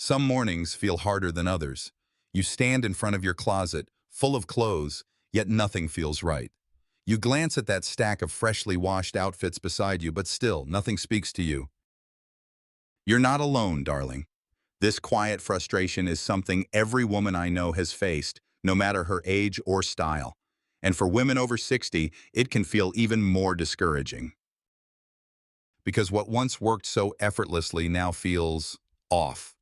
Some mornings feel harder than others. You stand in front of your closet, full of clothes, yet nothing feels right. You glance at that stack of freshly washed outfits beside you, but still, nothing speaks to you. You're not alone, darling. This quiet frustration is something every woman I know has faced, no matter her age or style. And for women over 60, it can feel even more discouraging. Because what once worked so effortlessly now feels off.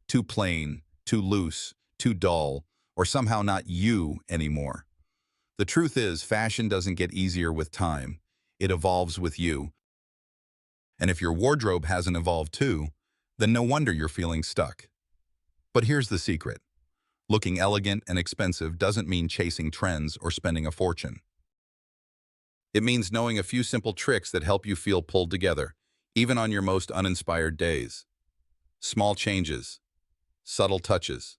Too plain, too loose, too dull, or somehow not you anymore. The truth is, fashion doesn't get easier with time. It evolves with you. And if your wardrobe hasn't evolved too, then no wonder you're feeling stuck. But here's the secret. Looking elegant and expensive doesn't mean chasing trends or spending a fortune. It means knowing a few simple tricks that help you feel pulled together, even on your most uninspired days. Small changes, subtle touches,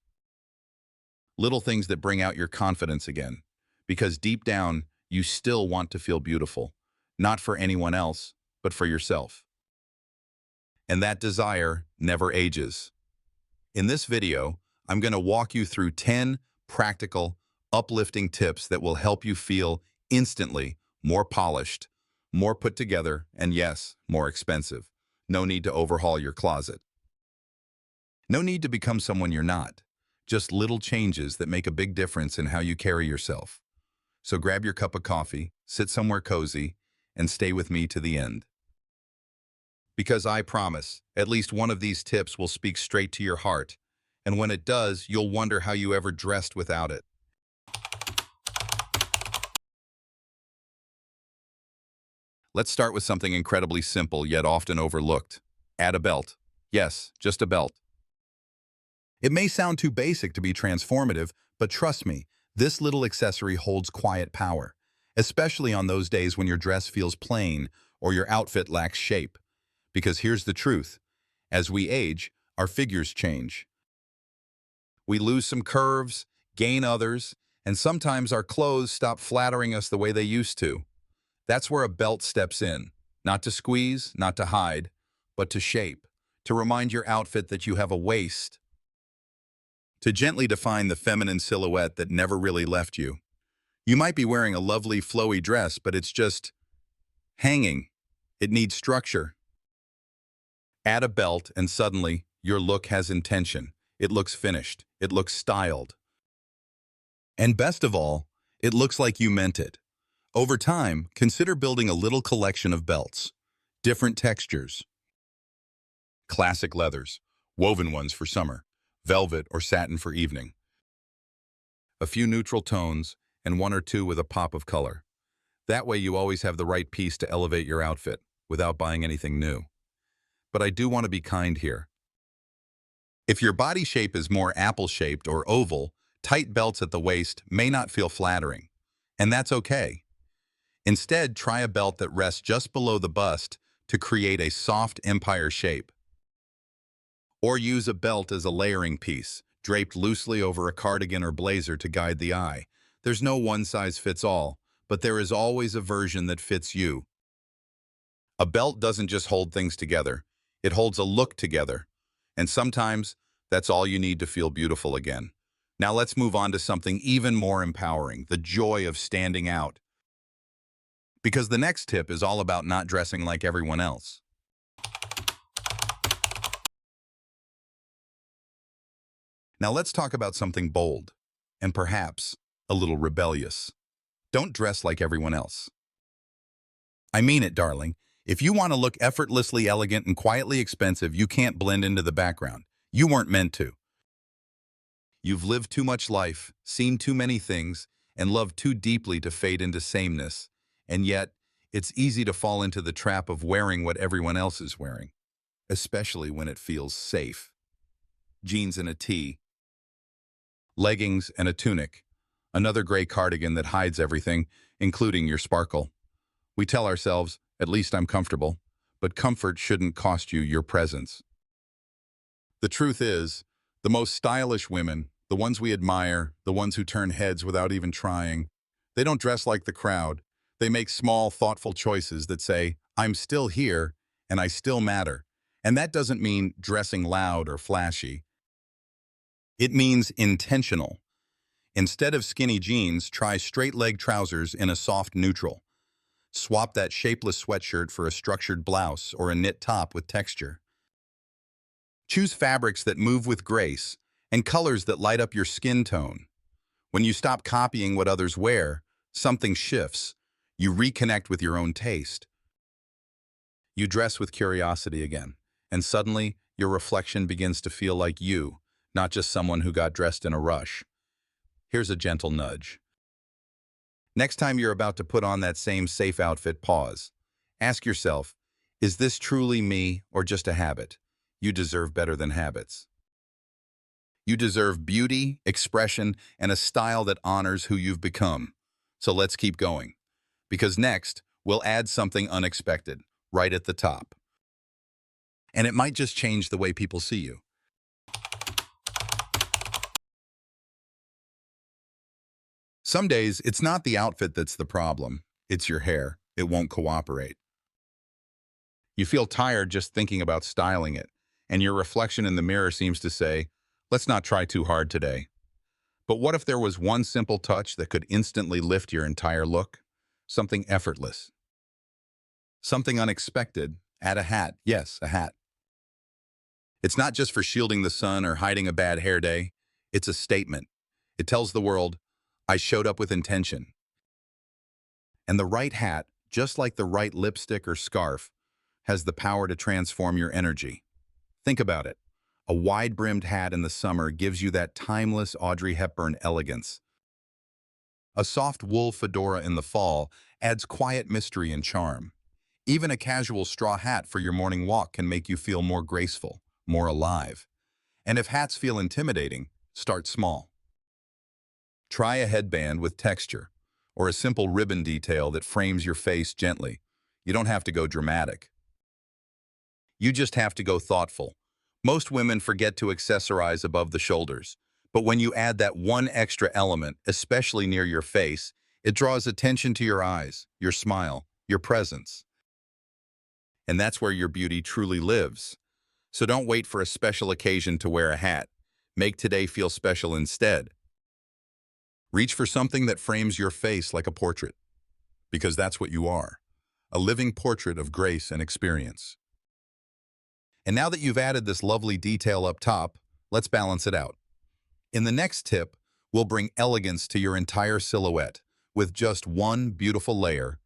little things that bring out your confidence again. Because deep down, you still want to feel beautiful, not for anyone else, but for yourself. And that desire never ages. In this video, I'm going to walk you through 10 practical, uplifting tips that will help you feel instantly more polished, more put together, and yes, more expensive. No need to overhaul your closet. No need to become someone you're not. Just little changes that make a big difference in how you carry yourself. So grab your cup of coffee, sit somewhere cozy, and stay with me to the end. Because I promise, at least one of these tips will speak straight to your heart, and when it does, you'll wonder how you ever dressed without it. Let's start with something incredibly simple yet often overlooked. Add a belt. Yes, just a belt. It may sound too basic to be transformative, but trust me, this little accessory holds quiet power, especially on those days when your dress feels plain or your outfit lacks shape. Because here's the truth. As we age, our figures change. We lose some curves, gain others, and sometimes our clothes stop flattering us the way they used to. That's where a belt steps in, not to squeeze, not to hide, but to shape, to remind your outfit that you have a waist, to gently define the feminine silhouette that never really left you. You might be wearing a lovely flowy dress, but it's just hanging. It needs structure. Add a belt and suddenly your look has intention. It looks finished. It looks styled. And best of all, it looks like you meant it. Over time, consider building a little collection of belts. Different textures. Classic leathers, woven ones for summer, velvet or satin for evening. A few neutral tones, and one or two with a pop of color. That way you always have the right piece to elevate your outfit, without buying anything new. But I do want to be kind here. If your body shape is more apple-shaped or oval, tight belts at the waist may not feel flattering. And that's okay. Instead, try a belt that rests just below the bust to create a soft empire shape. Or use a belt as a layering piece, draped loosely over a cardigan or blazer to guide the eye. There's no one-size-fits-all, but there is always a version that fits you. A belt doesn't just hold things together, it holds a look together. And sometimes, that's all you need to feel beautiful again. Now let's move on to something even more empowering, the joy of standing out. Because the next tip is all about not dressing like everyone else. Now let's talk about something bold, and perhaps a little rebellious. Don't dress like everyone else. I mean it, darling. If you want to look effortlessly elegant and quietly expensive, you can't blend into the background. You weren't meant to. You've lived too much life, seen too many things, and loved too deeply to fade into sameness. And yet, it's easy to fall into the trap of wearing what everyone else is wearing, especially when it feels safe. Jeans and a tee, leggings and a tunic, another gray cardigan that hides everything, including your sparkle. We tell ourselves, at least I'm comfortable, but comfort shouldn't cost you your presence. The truth is, the most stylish women, the ones we admire, the ones who turn heads without even trying, they don't dress like the crowd. They make small, thoughtful choices that say, I'm still here, and I still matter. And that doesn't mean dressing loud or flashy. It means intentional. Instead of skinny jeans, try straight-leg trousers in a soft neutral. Swap that shapeless sweatshirt for a structured blouse or a knit top with texture. Choose fabrics that move with grace and colors that light up your skin tone. When you stop copying what others wear, something shifts. You reconnect with your own taste. You dress with curiosity again, and suddenly your reflection begins to feel like you, not just someone who got dressed in a rush. Here's a gentle nudge. Next time you're about to put on that same safe outfit, pause. Ask yourself, is this truly me or just a habit? You deserve better than habits. You deserve beauty, expression, and a style that honors who you've become. So let's keep going. Because next, we'll add something unexpected, right at the top. And it might just change the way people see you. Some days, it's not the outfit that's the problem. It's your hair. It won't cooperate. You feel tired just thinking about styling it, and your reflection in the mirror seems to say, let's not try too hard today. But what if there was one simple touch that could instantly lift your entire look? Something effortless. Something unexpected. Add a hat. Yes, a hat. It's not just for shielding the sun or hiding a bad hair day. It's a statement. It tells the world, I showed up with intention. And the right hat, just like the right lipstick or scarf, has the power to transform your energy. Think about it. A wide-brimmed hat in the summer gives you that timeless Audrey Hepburn elegance. A soft wool fedora in the fall adds quiet mystery and charm. Even a casual straw hat for your morning walk can make you feel more graceful, more alive. And if hats feel intimidating, start small. Try a headband with texture, or a simple ribbon detail that frames your face gently. You don't have to go dramatic. You just have to go thoughtful. Most women forget to accessorize above the shoulders, but when you add that one extra element, especially near your face, it draws attention to your eyes, your smile, your presence. And that's where your beauty truly lives. So don't wait for a special occasion to wear a hat. Make today feel special instead. Reach for something that frames your face like a portrait, because that's what you are, a living portrait of grace and experience. And now that you've added this lovely detail up top, let's balance it out. In the next tip, we'll bring elegance to your entire silhouette with just one beautiful layer.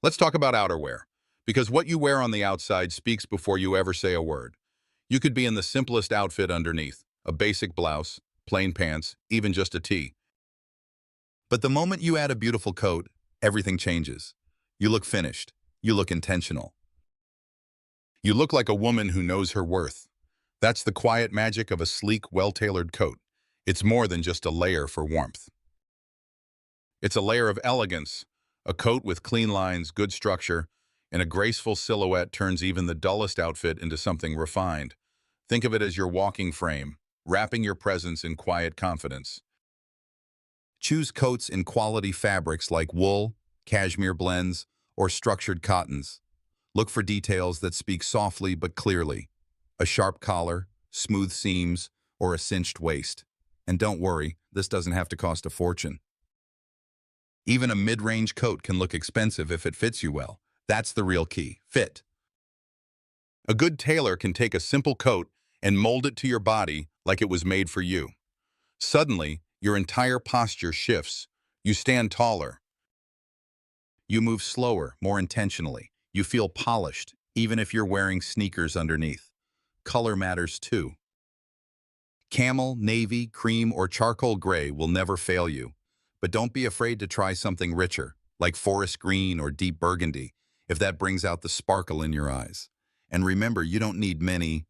Let's talk about outerwear, because what you wear on the outside speaks before you ever say a word. You could be in the simplest outfit underneath, a basic blouse, plain pants, even just a tee. But the moment you add a beautiful coat, everything changes. You look finished. You look intentional. You look like a woman who knows her worth. That's the quiet magic of a sleek, well-tailored coat. It's more than just a layer for warmth. It's a layer of elegance. A coat with clean lines, good structure, and a graceful silhouette turns even the dullest outfit into something refined. Think of it as your walking frame, wrapping your presence in quiet confidence. Choose coats in quality fabrics like wool, cashmere blends, or structured cottons. Look for details that speak softly but clearly. A sharp collar, smooth seams, or a cinched waist. And don't worry, this doesn't have to cost a fortune. Even a mid-range coat can look expensive if it fits you well. That's the real key, fit. A good tailor can take a simple coat and mold it to your body like it was made for you. Suddenly, your entire posture shifts. You stand taller. You move slower, more intentionally. You feel polished, even if you're wearing sneakers underneath. Color matters too. Camel, navy, cream, or charcoal gray will never fail you. But don't be afraid to try something richer, like forest green or deep burgundy, if that brings out the sparkle in your eyes. And remember, you don't need many.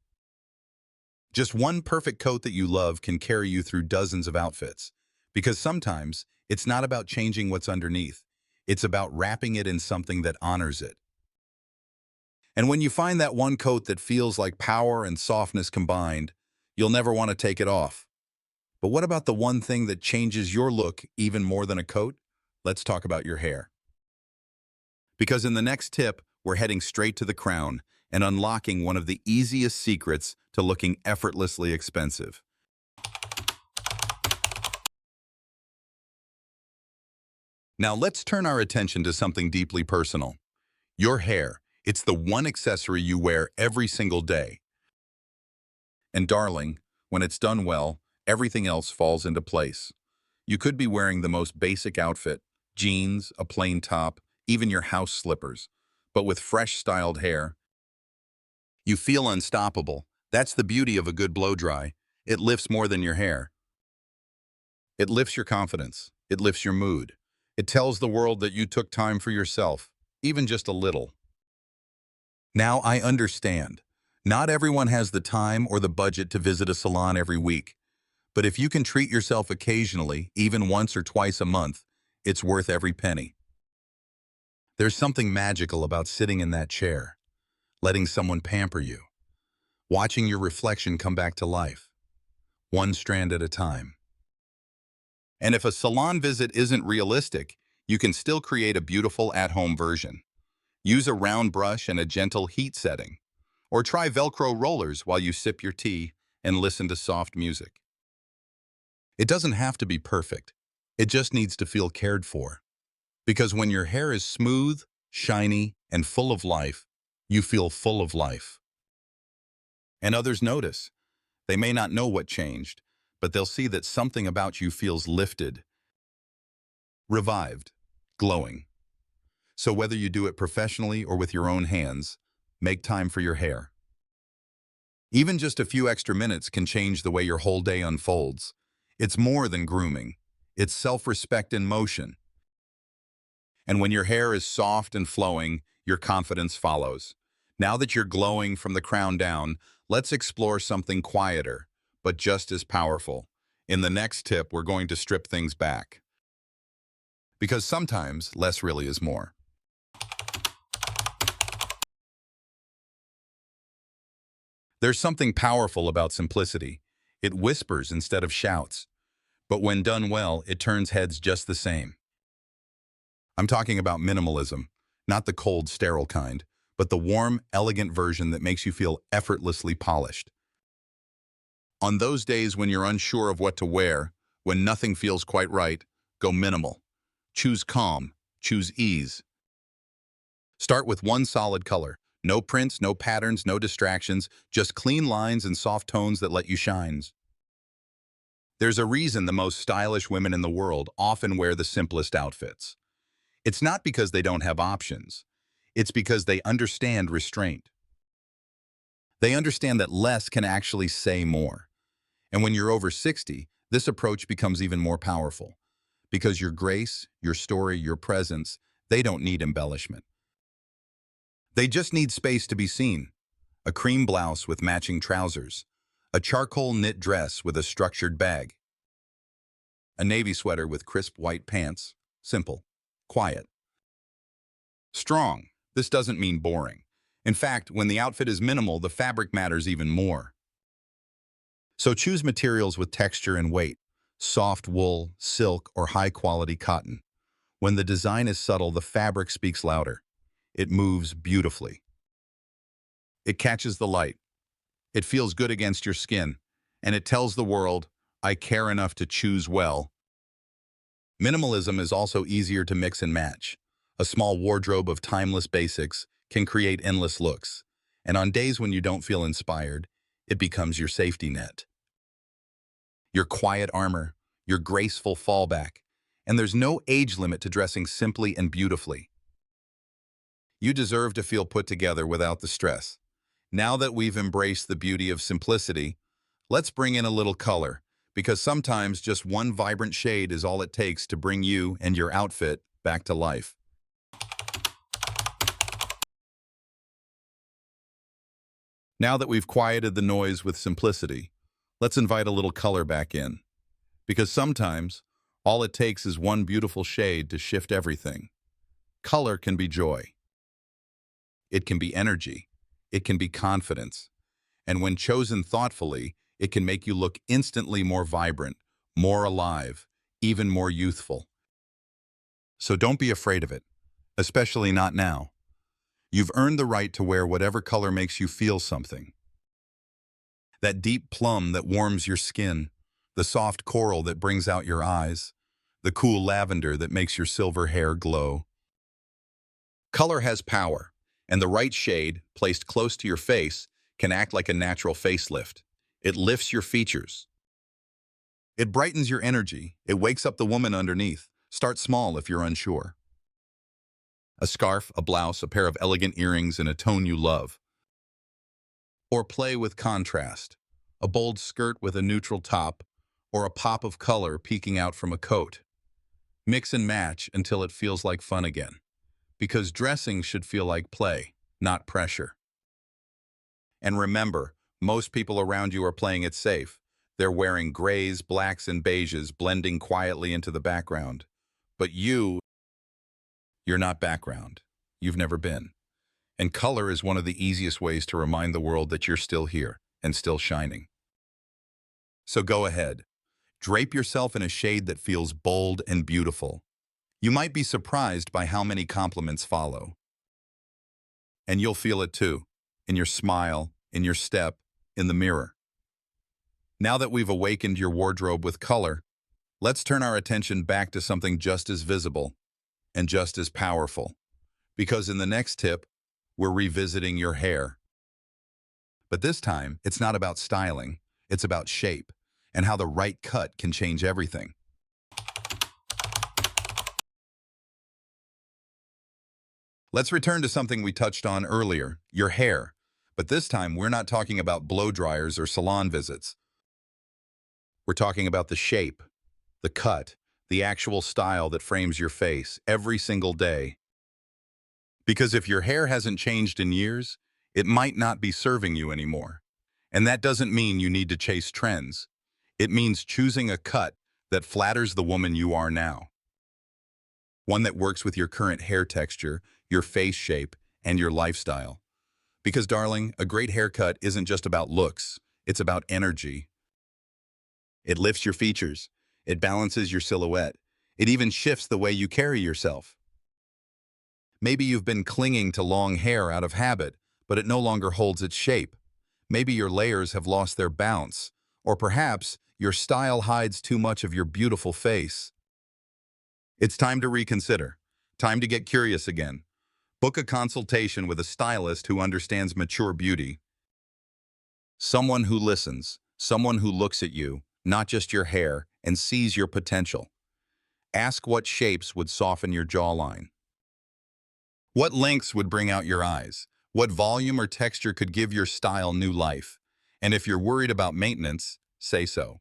Just one perfect coat that you love can carry you through dozens of outfits. Because sometimes, it's not about changing what's underneath. It's about wrapping it in something that honors it. And when you find that one coat that feels like power and softness combined, you'll never want to take it off. But what about the one thing that changes your look even more than a coat? Let's talk about your hair. Because in the next tip, we're heading straight to the crown, and unlocking one of the easiest secrets to looking effortlessly expensive. Now let's turn our attention to something deeply personal. Your hair. It's the one accessory you wear every single day. And darling, when it's done well, everything else falls into place. You could be wearing the most basic outfit, jeans, a plain top, even your house slippers. But with fresh styled hair, you feel unstoppable. That's the beauty of a good blow-dry. It lifts more than your hair. It lifts your confidence. It lifts your mood. It tells the world that you took time for yourself, even just a little. Now I understand. Not everyone has the time or the budget to visit a salon every week. But if you can treat yourself occasionally, even once or twice a month, it's worth every penny. There's something magical about sitting in that chair, letting someone pamper you, watching your reflection come back to life, one strand at a time. And if a salon visit isn't realistic, you can still create a beautiful at-home version. Use a round brush and a gentle heat setting, or try Velcro rollers while you sip your tea and listen to soft music. It doesn't have to be perfect. It just needs to feel cared for. Because when your hair is smooth, shiny, and full of life, you feel full of life. And others notice. They may not know what changed, but they'll see that something about you feels lifted, revived, glowing. So whether you do it professionally or with your own hands, make time for your hair. Even just a few extra minutes can change the way your whole day unfolds. It's more than grooming. It's self-respect in motion. And when your hair is soft and flowing, your confidence follows. Now that you're glowing from the crown down, let's explore something quieter, but just as powerful. In the next tip, we're going to strip things back. Because sometimes, less really is more. There's something powerful about simplicity. It whispers instead of shouts. But when done well, it turns heads just the same. I'm talking about minimalism, not the cold, sterile kind, but the warm, elegant version that makes you feel effortlessly polished. On those days when you're unsure of what to wear, when nothing feels quite right, go minimal. Choose calm, choose ease. Start with one solid color. No prints, no patterns, no distractions, just clean lines and soft tones that let you shine. There's a reason the most stylish women in the world often wear the simplest outfits. It's not because they don't have options. It's because they understand restraint. They understand that less can actually say more. And when you're over 60, this approach becomes even more powerful. Because your grace, your story, your presence, they don't need embellishment. They just need space to be seen. A cream blouse with matching trousers. A charcoal knit dress with a structured bag. A navy sweater with crisp white pants. Simple. Quiet. Strong. This doesn't mean boring. In fact, when the outfit is minimal, the fabric matters even more. So choose materials with texture and weight. Soft wool, silk, or high-quality cotton. When the design is subtle, the fabric speaks louder. It moves beautifully. It catches the light. It feels good against your skin. And it tells the world, I care enough to choose well. Minimalism is also easier to mix and match. A small wardrobe of timeless basics can create endless looks. And on days when you don't feel inspired, it becomes your safety net. Your quiet armor, your graceful fallback. And there's no age limit to dressing simply and beautifully. You deserve to feel put together without the stress. Now that we've embraced the beauty of simplicity, let's bring in a little color, because sometimes just one vibrant shade is all it takes to bring you and your outfit back to life. Now that we've quieted the noise with simplicity, let's invite a little color back in. Because sometimes, all it takes is one beautiful shade to shift everything. Color can be joy. It can be energy. It can be confidence. And when chosen thoughtfully, it can make you look instantly more vibrant, more alive, even more youthful. So don't be afraid of it, especially not now. You've earned the right to wear whatever color makes you feel something. That deep plum that warms your skin, the soft coral that brings out your eyes, the cool lavender that makes your silver hair glow. Color has power, and the right shade, placed close to your face, can act like a natural facelift. It lifts your features. It brightens your energy. It wakes up the woman underneath. Start small if you're unsure. A scarf, a blouse, a pair of elegant earrings in a tone you love. Or play with contrast. A bold skirt with a neutral top, or a pop of color peeking out from a coat. Mix and match until it feels like fun again. Because dressing should feel like play, not pressure. And remember, most people around you are playing it safe. They're wearing grays, blacks, and beiges blending quietly into the background. But you're not background. You've never been. And color is one of the easiest ways to remind the world that you're still here and still shining. So go ahead. Drape yourself in a shade that feels bold and beautiful. You might be surprised by how many compliments follow. And you'll feel it too, in your smile, in your step, in the mirror. Now that we've awakened your wardrobe with color, let's turn our attention back to something just as visible and just as powerful. Because in the next tip, we're revisiting your hair. But this time, it's not about styling, it's about shape and how the right cut can change everything. Let's return to something we touched on earlier, your hair. But this time, we're not talking about blow dryers or salon visits. We're talking about the shape, the cut, the actual style that frames your face every single day. Because if your hair hasn't changed in years, it might not be serving you anymore. And that doesn't mean you need to chase trends. It means choosing a cut that flatters the woman you are now. One that works with your current hair texture, your face shape, and your lifestyle. Because, darling, a great haircut isn't just about looks, it's about energy. It lifts your features, it balances your silhouette, it even shifts the way you carry yourself. Maybe you've been clinging to long hair out of habit, but it no longer holds its shape. Maybe your layers have lost their bounce, or perhaps your style hides too much of your beautiful face. It's time to reconsider. Time to get curious again. Book a consultation with a stylist who understands mature beauty. Someone who listens, someone who looks at you, not just your hair, and sees your potential. Ask what shapes would soften your jawline. What lengths would bring out your eyes? What volume or texture could give your style new life? And if you're worried about maintenance, say so.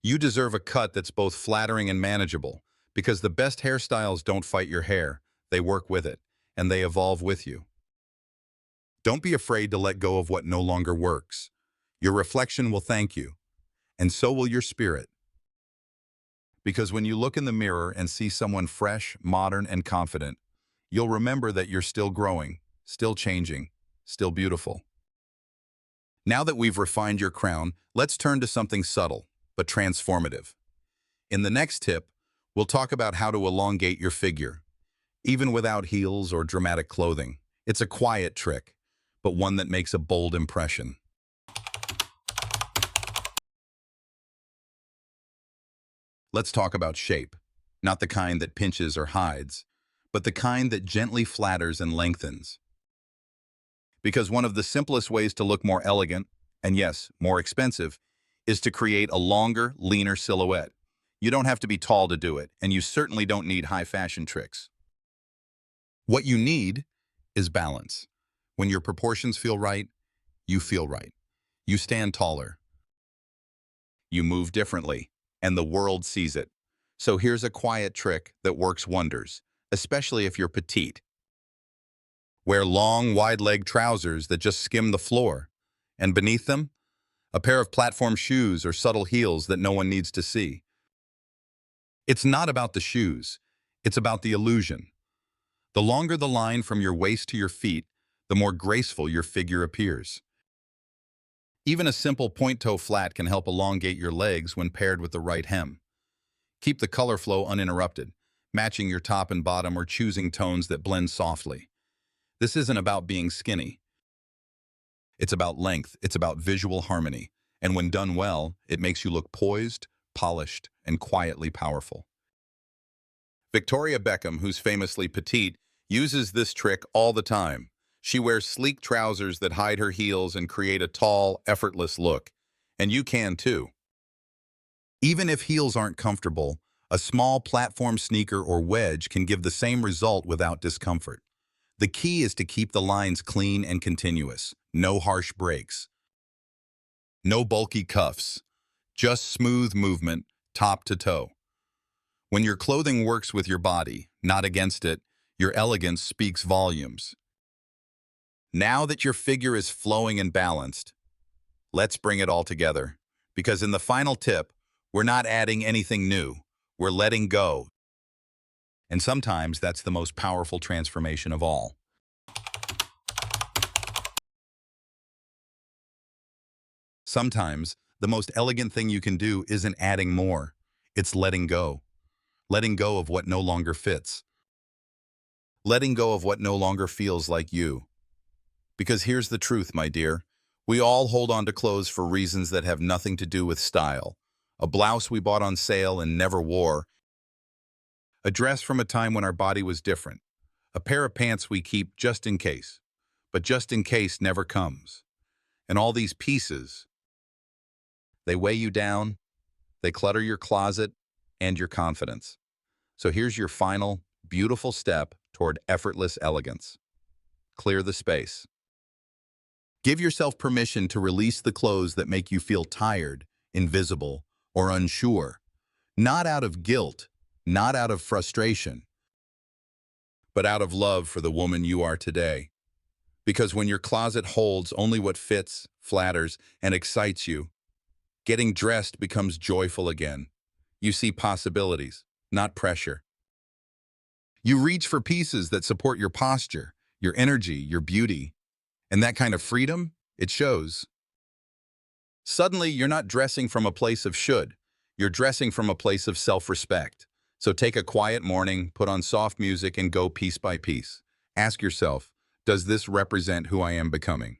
You deserve a cut that's both flattering and manageable, because the best hairstyles don't fight your hair, they work with it, and they evolve with you. Don't be afraid to let go of what no longer works. Your reflection will thank you, and so will your spirit. Because when you look in the mirror and see someone fresh, modern, and confident, you'll remember that you're still growing, still changing, still beautiful. Now that we've refined your crown, let's turn to something subtle, but transformative. In the next tip, we'll talk about how to elongate your figure. Even without heels or dramatic clothing, it's a quiet trick, but one that makes a bold impression. Let's talk about shape, not the kind that pinches or hides, but the kind that gently flatters and lengthens. Because one of the simplest ways to look more elegant, and yes, more expensive, is to create a longer, leaner silhouette. You don't have to be tall to do it, and you certainly don't need high fashion tricks. What you need is balance. When your proportions feel right, you feel right. You stand taller. You move differently, and the world sees it. So here's a quiet trick that works wonders, especially if you're petite. Wear long, wide-leg trousers that just skim the floor, and beneath them, a pair of platform shoes or subtle heels that no one needs to see. It's not about the shoes, it's about the illusion. The longer the line from your waist to your feet, the more graceful your figure appears. Even a simple point-toe flat can help elongate your legs when paired with the right hem. Keep the color flow uninterrupted, matching your top and bottom or choosing tones that blend softly. This isn't about being skinny. It's about length. It's about visual harmony. And when done well, it makes you look poised, polished, and quietly powerful. Victoria Beckham, who's famously petite, uses this trick all the time. She wears sleek trousers that hide her heels and create a tall, effortless look. And you can too. Even if heels aren't comfortable, a small platform sneaker or wedge can give the same result without discomfort. The key is to keep the lines clean and continuous. No harsh breaks. No bulky cuffs. Just smooth movement, top to toe. When your clothing works with your body, not against it, your elegance speaks volumes. Now that your figure is flowing and balanced, let's bring it all together. Because in the final tip, we're not adding anything new. We're letting go. And sometimes that's the most powerful transformation of all. Sometimes the most elegant thing you can do isn't adding more. It's letting go. Letting go of what no longer fits. Letting go of what no longer feels like you. Because here's the truth, my dear. We all hold on to clothes for reasons that have nothing to do with style. A blouse we bought on sale and never wore. A dress from a time when our body was different. A pair of pants we keep just in case. But just in case never comes. And all these pieces, they weigh you down, they clutter your closet and your confidence. So here's your final, beautiful step toward effortless elegance. Clear the space. Give yourself permission to release the clothes that make you feel tired, invisible, or unsure. Not out of guilt, not out of frustration, but out of love for the woman you are today. Because when your closet holds only what fits, flatters, and excites you, getting dressed becomes joyful again. You see possibilities, not pressure. You reach for pieces that support your posture, your energy, your beauty. And that kind of freedom, it shows. Suddenly, you're not dressing from a place of should. You're dressing from a place of self-respect. So take a quiet morning, put on soft music, and go piece by piece. Ask yourself, does this represent who I am becoming?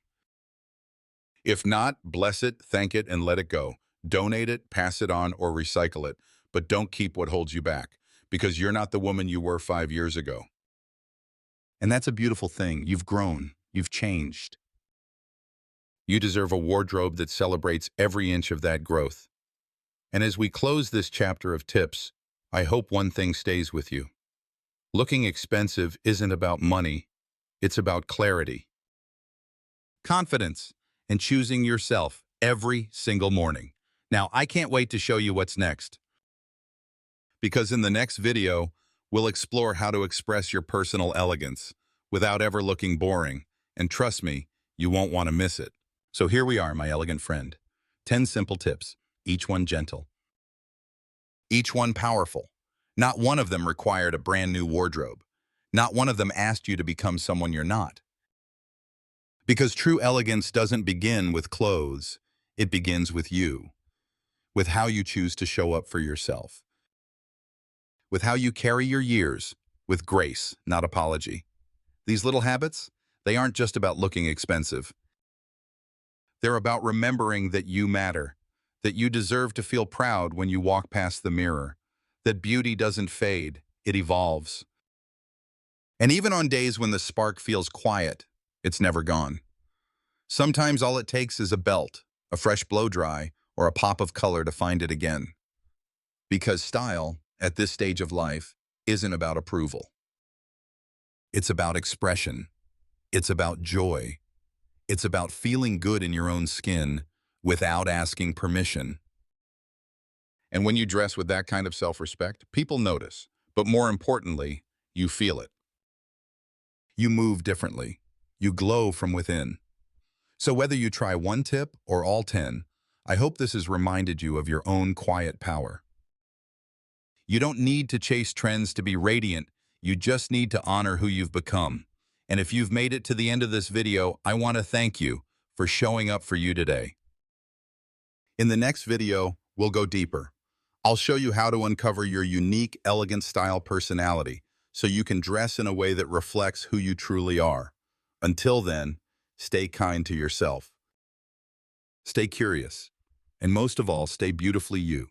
If not, bless it, thank it, and let it go. Donate it, pass it on, or recycle it. But don't keep what holds you back, because you're not the woman you were 5 years ago. And that's a beautiful thing. You've grown. You've changed. You deserve a wardrobe that celebrates every inch of that growth. And as we close this chapter of tips, I hope one thing stays with you. Looking expensive isn't about money. It's about clarity, confidence, and choosing yourself every single morning. Now, I can't wait to show you what's next. Because in the next video, we'll explore how to express your personal elegance without ever looking boring. And trust me, you won't want to miss it. So here we are, my elegant friend. 10 simple tips, each one gentle. Each one powerful. Not one of them required a brand new wardrobe. Not one of them asked you to become someone you're not. Because true elegance doesn't begin with clothes. It begins with you. With how you choose to show up for yourself. With how you carry your years, with grace, not apology. These little habits, they aren't just about looking expensive. They're about remembering that you matter, that you deserve to feel proud when you walk past the mirror, that beauty doesn't fade, it evolves. And even on days when the spark feels quiet, it's never gone. Sometimes all it takes is a belt, a fresh blow-dry, or a pop of color to find it again. Because style, at this stage of life, isn't about approval. It's about expression. It's about joy. It's about feeling good in your own skin without asking permission. And when you dress with that kind of self-respect, people notice. But more importantly, you feel it. You move differently. You glow from within. So whether you try one tip or all 10, I hope this has reminded you of your own quiet power. You don't need to chase trends to be radiant. You just need to honor who you've become. And if you've made it to the end of this video, I want to thank you for showing up for you today. In the next video, we'll go deeper. I'll show you how to uncover your unique, elegant style personality so you can dress in a way that reflects who you truly are. Until then, stay kind to yourself. Stay curious. And most of all, stay beautifully you.